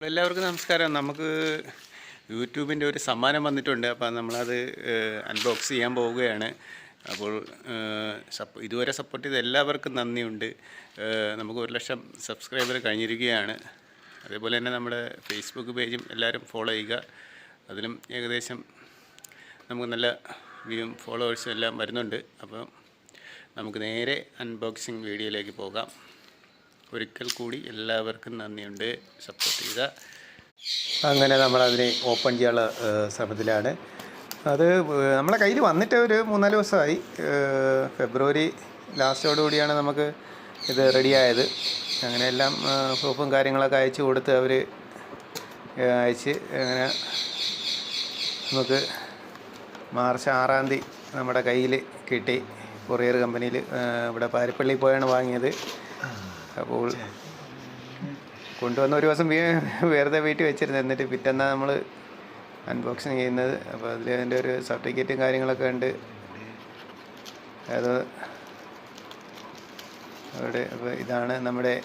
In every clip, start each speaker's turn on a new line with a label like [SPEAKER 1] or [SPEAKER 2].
[SPEAKER 1] എല്ലാവർക്കും നമസ്കാരം. നമുക്ക് യൂട്യൂബിൻ്റെ ഒരു സമ്മാനം വന്നിട്ടുണ്ട്. അപ്പോൾ നമ്മളത് അൺബോക്സ് ചെയ്യാൻ പോവുകയാണ്. അപ്പോൾ ഇതുവരെ സപ്പോർട്ട് ചെയ്ത എല്ലാവർക്കും നന്ദിയുണ്ട്. നമുക്ക് 1,00,000 സബ്സ്ക്രൈബർ കഴിഞ്ഞിരിക്കുകയാണ്. അതേപോലെ തന്നെ നമ്മുടെ ഫേസ്ബുക്ക് പേജും എല്ലാവരും ഫോളോ ചെയ്യുക. അതിലും ഏകദേശം നമുക്ക് നല്ല വ്യൂവും ഫോളോവേഴ്സും എല്ലാം വരുന്നുണ്ട്. അപ്പോൾ നമുക്ക് നേരെ അൺബോക്സിങ് വീഡിയോയിലേക്ക് പോകാം. ഒരിക്കൽ കൂടി എല്ലാവർക്കും നന്ദിയുണ്ട്, സപ്പോർട്ട് ചെയ്യുക. അങ്ങനെ നമ്മളതിനെ ഓപ്പൺ ചെയ്യാനുള്ള ശ്രമത്തിലാണ്. അത് നമ്മളെ കയ്യിൽ വന്നിട്ട് ഒരു 3-4 ദിവസമായി. ഫെബ്രുവരി ലാസ്റ്റോടുകൂടിയാണ് നമുക്ക് ഇത് റെഡിയായത്. അങ്ങനെ എല്ലാം പ്രൂഫും കാര്യങ്ങളൊക്കെ അയച്ചു കൊടുത്ത് അവർ അയച്ച് അങ്ങനെ നമുക്ക് മാർച്ച് 6-ാം തീയതി നമ്മുടെ കയ്യിൽ കിട്ടി. കൊറിയർ കമ്പനിയിൽ ഇവിടെ പാരിപ്പള്ളി പോയാണ് വാങ്ങിയത്. അപ്പോൾ കൊണ്ടുവന്ന ഒരു ദിവസം വെറുതെ വീട്ടിൽ വെച്ചിരുന്നു. എന്നിട്ട് പിറ്റന്നാൾ നമ്മൾ അൺബോക്സിങ് ചെയ്യുന്നത്. അപ്പോൾ അതിൽ അതിൻ്റെ ഒരു സർട്ടിഫിക്കറ്റും കാര്യങ്ങളൊക്കെ ഉണ്ട്. അത് അവിടെ അപ്പോൾ ഇതാണ് നമ്മുടെ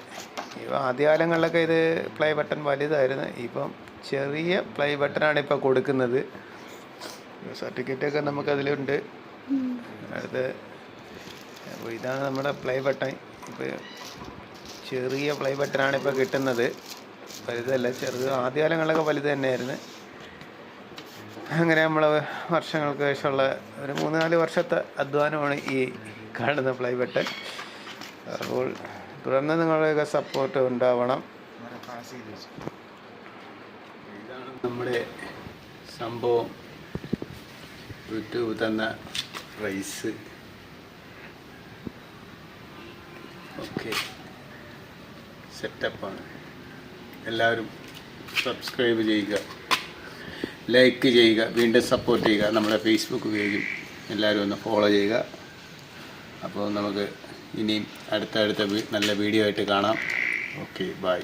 [SPEAKER 1] ആദ്യകാലങ്ങളിലൊക്കെ ഇത് പ്ലേ ബട്ടൺ വലുതായിരുന്നു. ഇപ്പം ചെറിയ പ്ലേ ബട്ടനാണ് ഇപ്പോൾ കൊടുക്കുന്നത്. സർട്ടിഫിക്കറ്റൊക്കെ നമുക്കതിലുണ്ട്. അത് അപ്പോൾ ഇതാണ് നമ്മുടെ പ്ലേ ബട്ടൺ. ഇപ്പോൾ ചെറിയ പ്ലേ ബട്ടനാണ് ഇപ്പോൾ കിട്ടുന്നത്, വലുതല്ല, ചെറുത്. ആദ്യകാലങ്ങളിലൊക്കെ വലുത് തന്നെയായിരുന്നു. അങ്ങനെ നമ്മൾ വർഷങ്ങൾക്ക് ശേഷമുള്ള ഒരു 3-4 വർഷത്തെ അധ്വാനമാണ് ഈ കാണുന്ന പ്ലേ ബട്ടൺ. അപ്പോൾ തുടർന്ന് നിങ്ങളുടെയൊക്കെ സപ്പോർട്ട് ഉണ്ടാവണം. ഇതാണ് നമ്മുടെ സംഭവം. യൂട്യൂബ് തന്ന പ്രൈസ്. ഓക്കെ, സെറ്റപ്പാണ്. എല്ലാവരും സബ്സ്ക്രൈബ് ചെയ്യുക, ലൈക്ക് ചെയ്യുക, വീണ്ടും സപ്പോർട്ട് ചെയ്യുക. നമ്മുടെ ഫേസ്ബുക്ക് പേജും എല്ലാവരും ഒന്ന് ഫോളോ ചെയ്യുക. അപ്പോൾ നമുക്ക് ഇനിയും അടുത്ത നല്ല വീഡിയോ ആയിട്ട് കാണാം. Okay, by.